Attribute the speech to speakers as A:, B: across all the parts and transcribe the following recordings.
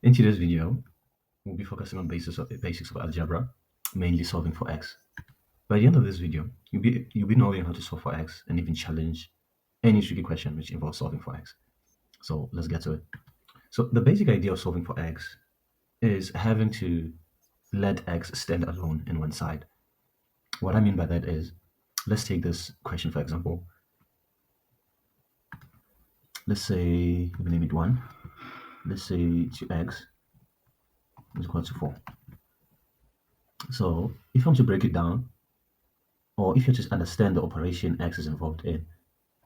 A: In today's video, we'll be focusing on basics of algebra, mainly solving for x. By the end of this video, you'll be knowing how to solve for x and even challenge any tricky question which involves solving for x. So let's get to it. So the basic idea of solving for x is having to let x stand alone in one side. What I mean by that is, let's take this question for example. Let's say we name it 1. Let's say 2x is equal to 4. So if I'm to break it down, or if you just understand the operation x is involved in,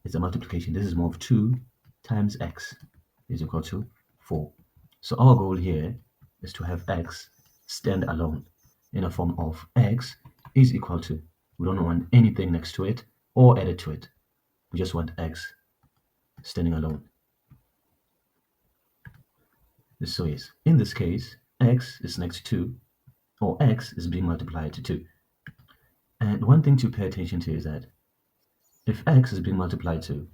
A: it's a multiplication. This is more of 2 times x is equal to 4. So our goal here is to have x stand alone in a form of x is equal to, we don't want anything next to it or added to it. We just want x standing alone. So yes, in this case, x is next to 2, or x is being multiplied to 2. And one thing to pay attention to is that if x is being multiplied to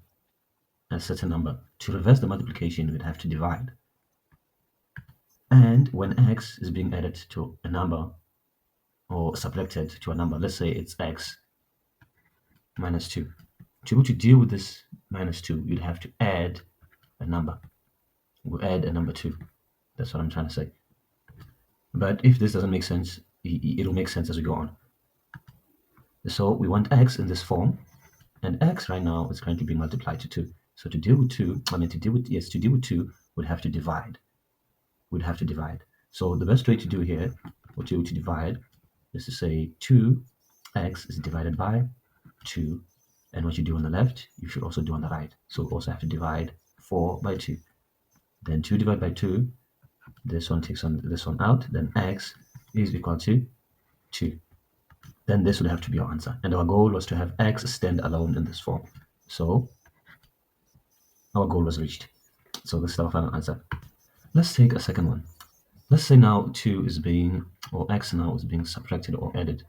A: a certain number, to reverse the multiplication, we'd have to divide. And when x is being added to a number or subtracted to a number, let's say it's x minus 2. To be able to deal with this minus 2, you'd have to add a number. We'll add a number 2. That's what I'm trying to say. But if this doesn't make sense, it'll make sense as we go on. So we want x in this form, and x right now is currently being multiplied to 2. So to deal with 2, to deal with 2, we'd have to divide. So the best way to do here, or to divide, is to say 2x is divided by 2. And what you do on the left, you should also do on the right. So we also have to divide 4 by 2. Then 2 divided by 2, this one takes this one out, then x is equal to 2. Then this would have to be our answer. And our goal was to have x stand alone in this form. So our goal was reached. So this is our final answer. Let's take a second one. Let's say now 2 is being, or x now is being subtracted or added.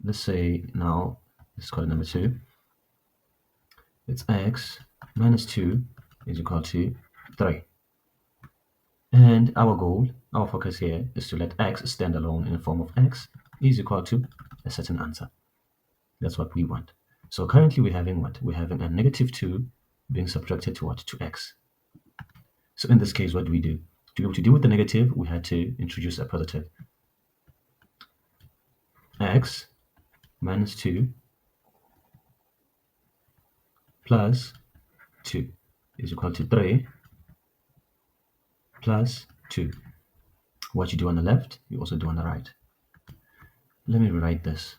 A: Let's say now, let's call it number 2. It's x minus 2 is equal to 3. And our goal, our focus here is to let x stand alone in the form of x is equal to a certain answer. That's what we want. So currently we're having what? We're having a negative 2 being subtracted to what? To x. So in this case, what do we do? To be able to deal with the negative, we had to introduce a positive. X minus 2 plus 2 is equal to 3 plus 2. What you do on the left, you also do on the right. Let me rewrite this.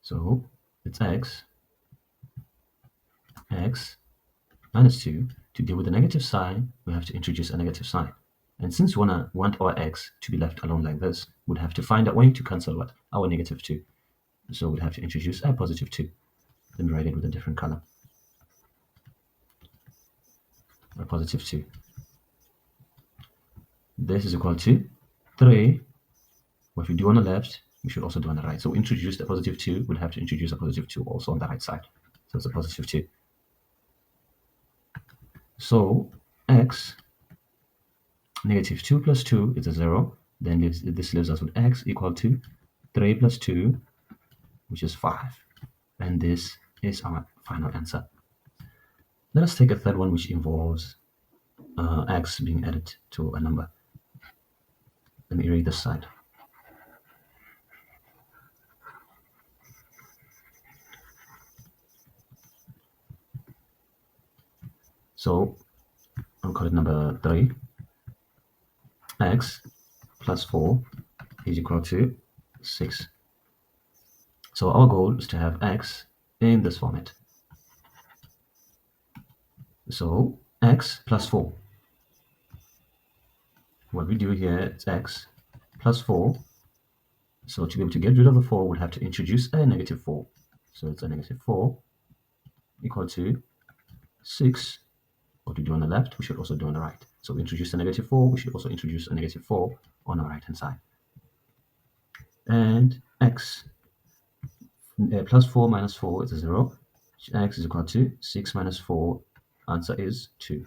A: So it's x minus 2. To deal with the negative sign, we have to introduce a negative sign. And since we want our x to be left alone like this, we'd have to find a way to cancel what? Our negative 2. So we'd have to introduce a positive 2. Let me write it with a different color. A positive 2. This is equal to 3. What we do on the left, we should also do on the right. So we introduce the positive 2, we'll have to introduce a positive 2 also on the right side. So it's a positive 2. So x negative 2 plus 2 is a 0. Then this leaves us with x equal to 3 plus 2, which is 5. And this is our final answer. Let us take a third one, which involves x being added to a number. Let me read this side. So I'll call it number 3. X plus 4 is equal to 6. So our goal is to have x in this format. So x plus 4. What we do here is x plus 4. So to be able to get rid of the 4, we'll have to introduce a negative 4. So it's a negative 4 equal to 6. What we do on the left, we should also do on the right. So we introduce a negative 4, we should also introduce a negative 4 on our right-hand side. And x plus 4 minus 4 is a 0. x is equal to 6 minus 4. Answer is 2.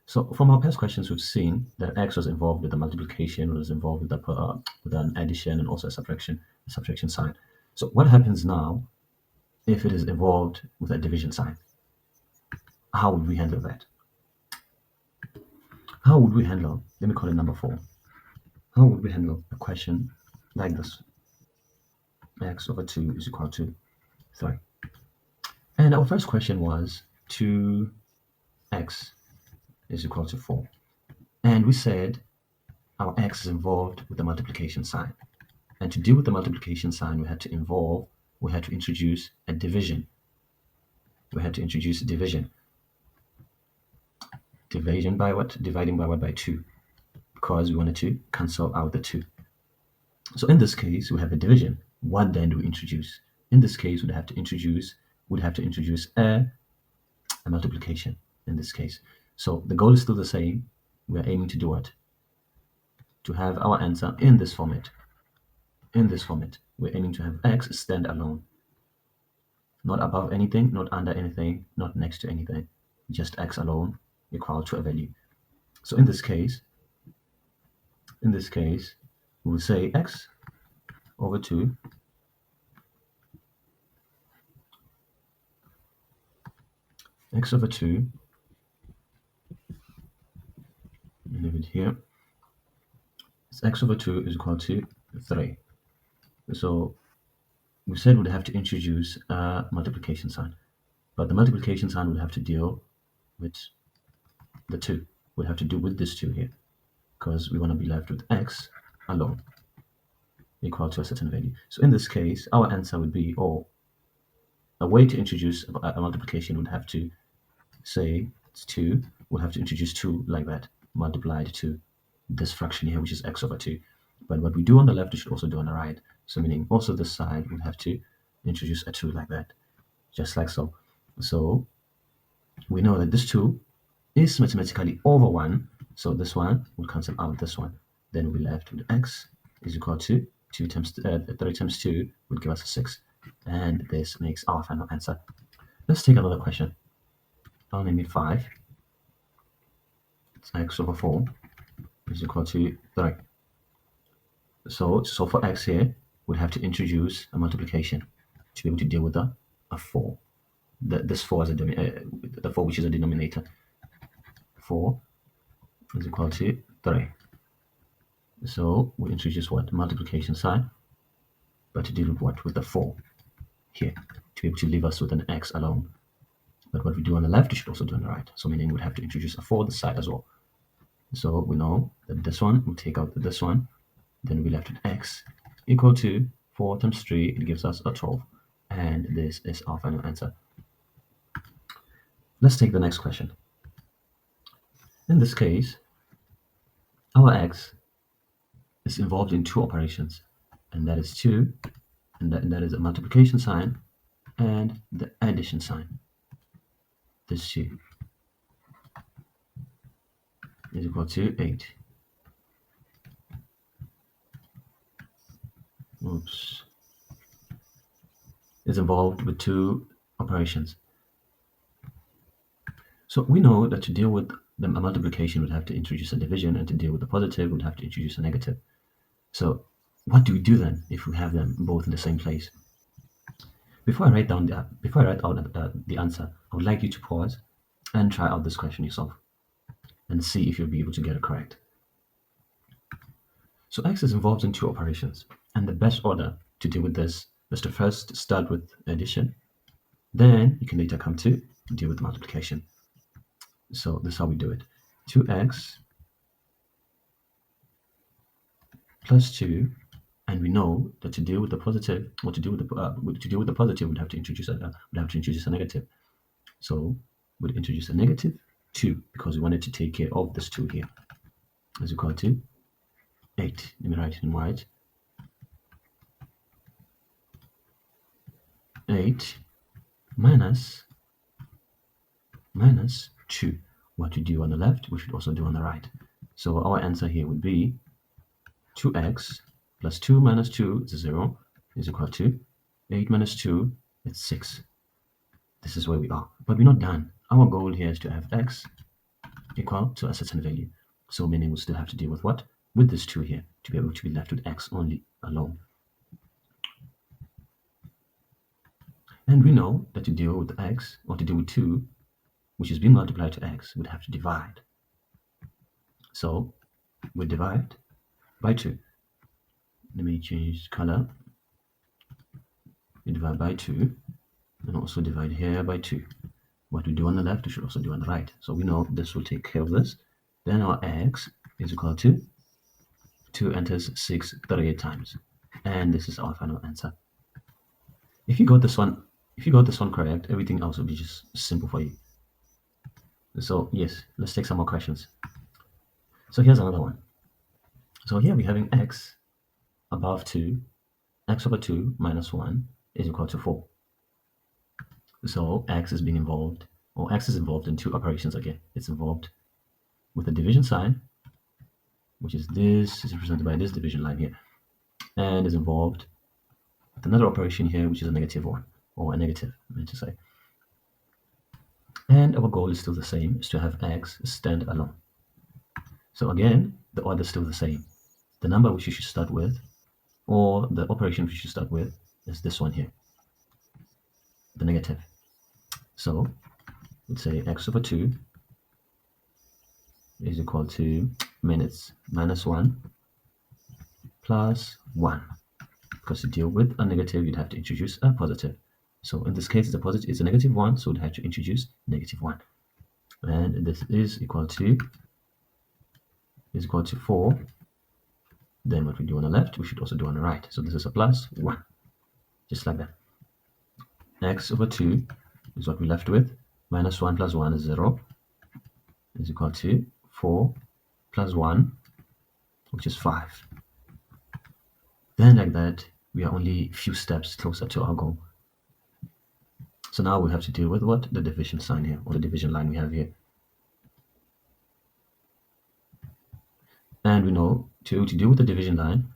A: So from our past questions, we've seen that x was involved with the multiplication, was involved with an addition, and also a subtraction sign. So what happens now if it is involved with a division sign? How would we handle that? How would we handle, let me call it number 4. How would we handle a question like this? X over 2 is equal to 3. And our first question was 2x is equal to 4. And we said our x is involved with the multiplication sign. And to deal with the multiplication sign, we had to introduce a division. We had to introduce division. Division by what? Dividing by what? By 2. Because we wanted to cancel out the 2. So in this case, we have a division. What then do we introduce? In this case, we'd have to introduce a multiplication in this case. So the goal is still the same. We're aiming to do what? To have our answer in this format. In this format, we're aiming to have x stand alone. Not above anything, not under anything, not next to anything. Just x alone equal to a value. So in this case, we'll say x over 2 x over 2, leave it here, it's x over 2 is equal to 3. So we said we'd have to introduce a multiplication sign, but the multiplication sign would have to deal with the 2. We'd have to do with this 2 here, because we want to be left with x alone equal to a certain value. So in this case, our answer would be, or a way to introduce a multiplication would have to say it's 2. We'll have to introduce 2 like that, multiplied to this fraction here, which is x over 2. But what we do on the left, we should also do on the right. So meaning also this side, we'll have to introduce a 2 like that, just like so. So we know that this 2 is mathematically over 1. So this one will cancel out this one. Then we'll be left with x is equal to 3 times 2 would give us a 6. And this makes our final answer. Let's take another question. I'll name it 5. It's x over 4 is equal to 3. So for x here, we'd have to introduce a multiplication to be able to deal with a 4. This 4 is the 4 which is a denominator. 4 is equal to 3. So we introduce what? Multiplication sign, but to deal with what? With the 4 here, to be able to leave us with an x alone. But what we do on the left, we should also do on the right. So meaning we'd have to introduce a 4 on the side as well. So we know that this one, we'll take out this one, then we'll be left with x equal to 4 times 3, it gives us a 12. And this is our final answer. Let's take the next question. In this case, our x is involved in 2 operations, and that is 2, and that is a multiplication sign and the addition sign. This 2 is equal to 8. Oops. Is involved with 2 operations. So we know that to deal with the multiplication, we'd have to introduce a division, and to deal with the positive, we'd have to introduce a negative. So what do we do then if we have them both in the same place? Before I write out the answer, I would like you to pause and try out this question yourself and see if you'll be able to get it correct. So x is involved in 2 operations, and the best order to deal with this is to first start with addition, then you can later come to deal with multiplication. So this is how we do it. 2x plus 2, and we know that to deal with the positive, or to deal with the positive, we'd have to introduce a negative. So we'd introduce a negative 2 because we wanted to take care of this 2 here. Is equal to 8. Let me write it in white. 8 minus 2. What we do on the left, we should also do on the right. So our answer here would be 2x plus 2 minus 2 is 0 is equal to 8 minus 2, it's 6. This is where we are. But we're not done. Our goal here is to have x equal to a certain value. So meaning we still have to deal with what? With this 2 here, to be able to be left with x only alone. And we know that to deal with x, or to deal with 2, which is being multiplied to x, we'd have to divide. So we divide by 2. Let me change color. We divide by 2, and also divide here by 2. What we do on the left, we should also do on the right. So we know this will take care of this. Then our x is equal to 2 enters 6 38 times. And this is our final answer. If you got this one correct, everything else will be just simple for you. So yes, let's take some more questions. So here's another one. So here we're having x above 2, x over 2 minus 1 is equal to 4. So x is being involved, or x is involved in 2 operations again. It's involved with the division sign, which is this, is represented by this division line here, and is involved with another operation here, which is a negative one, or a negative, I meant to say. And our goal is still the same, is to have x stand alone. So again, the order is still the same. The number which you should start with, or the operation which you should start with, is this one here, the negative. So let's say x over 2 is equal to minutes minus 1 plus 1. Because to deal with a negative, you'd have to introduce a positive. So in this case, it's a positive, it's a negative 1, so we'd have to introduce negative 1. And this is equal to 4. Then what we do on the left, we should also do on the right. So this is a plus 1, just like that. X over 2 is what we're left with. Minus 1 plus 1 is 0, is equal to 4 plus 1, which is 5. Then like that, we are only a few steps closer to our goal. So now we have to deal with what? The division sign here, or the division line we have here. And we know to deal with the division line,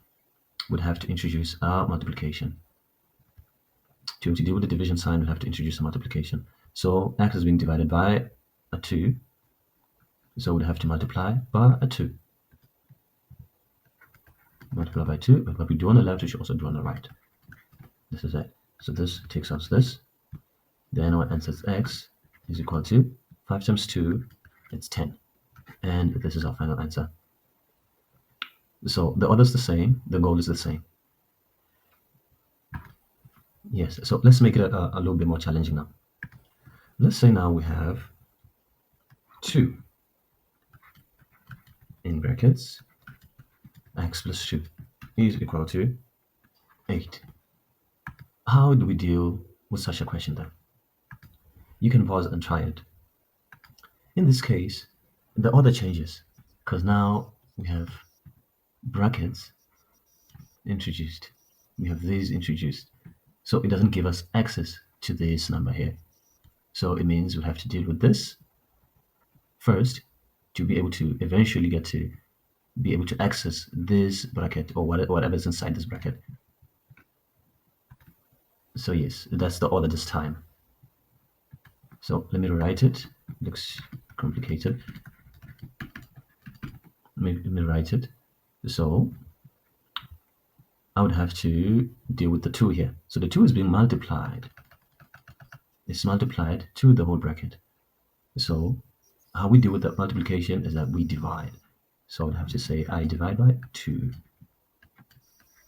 A: we'd have to introduce our multiplication. To deal with the division sign, we'll have to introduce a multiplication. So x is being divided by a 2. So we'd have to multiply by a 2. Multiply by 2, but what we do on the left, we should also do on the right. This is it. So this takes us this. Then our answer is x is equal to 5 times 2, it's 10. And this is our final answer. So the order is the same, the goal is the same. Yes, so let's make it a little bit more challenging now. Let's say now we have 2 in brackets, x plus 2 is equal to 8. How do we deal with such a question then? You can pause and try it. In this case, the order changes, because now we have brackets introduced. We have these introduced. So it doesn't give us access to this number here. So it means we'll have to deal with this first to be able to eventually get to be able to access this bracket, or whatever is inside this bracket. So yes, that's the order this time. So let me rewrite it. Looks complicated. Let me write it. So I would have to deal with the 2 here. So the 2 is being multiplied. It's multiplied to the whole bracket. So how we deal with that multiplication is that we divide. So I would have to say I divide by 2.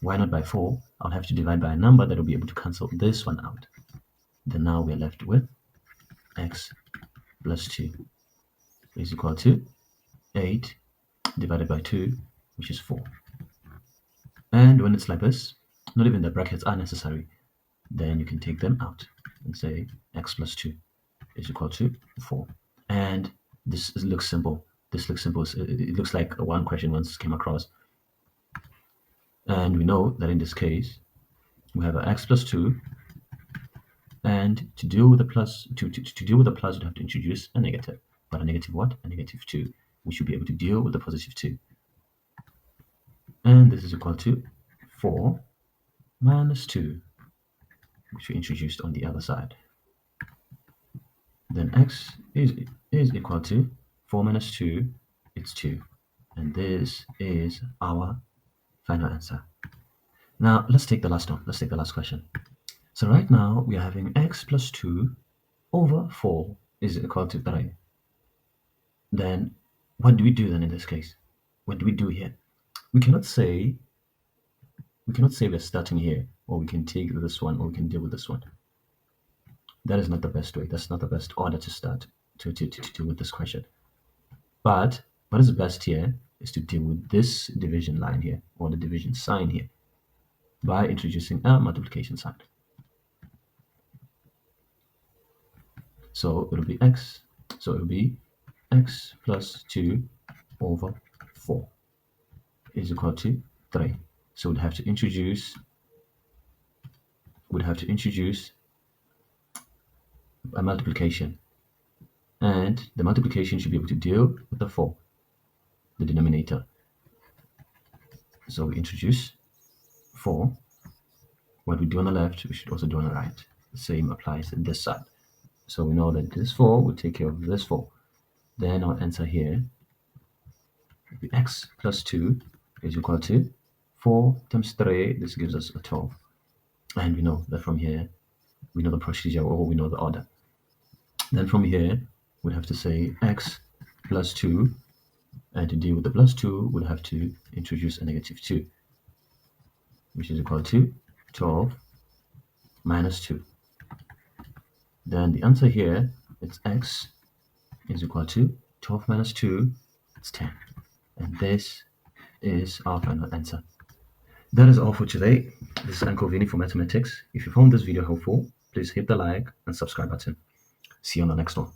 A: Why not by 4? I'll have to divide by a number that will be able to cancel this one out. Then now we're left with x plus 2 is equal to 8 divided by 2, which is 4. And when it's like this, not even the brackets are necessary. Then you can take them out and say x plus 2 is equal to 4. And this looks simple. This looks simple. It looks like one question once came across. And we know that in this case, we have an x plus 2. And to deal with the plus, to deal with the plus, we'd have to introduce a negative. But a negative what? A negative 2. We should be able to deal with the positive 2. And this is equal to 4 minus 2. which we introduced on the other side. Then x is equal to 4 minus 2, it's 2. And this is our final answer. Now, let's take the last one. Let's take the last question. So right now, we are having x plus 2 over 4 is equal to 3. Then, what do we do then in this case? What do we do here? We cannot say we're starting here, or we can take this one, or we can deal with this one. That is not the best way. That's not the best order to start to deal with this question. But what is best here is to deal with this division line here, or the division sign here, by introducing a multiplication sign. So it'll be x. So it'll be x plus 2 over 4 is equal to 3. So we'd have to introduce a multiplication, and the multiplication should be able to deal with the 4, the denominator. So we introduce 4. What we do on the left, we should also do on the right. The same applies on this side. So we know that this 4 will take care of this 4. Then our answer here will be x plus 2 is equal to 4 times 3. This gives us a 12. And we know that from here, we know the procedure, or we know the order. Then from here, we'd have to say x plus 2. And to deal with the plus 2, we'd have to introduce a negative 2, which is equal to 12 minus 2. Then the answer here, it's x is equal to 12 minus 2, it's 10. And this is our final answer. That is all for today. This is Uncle Vinny for Mathematics. If you found this video helpful, please hit the like and subscribe button. See you on the next one.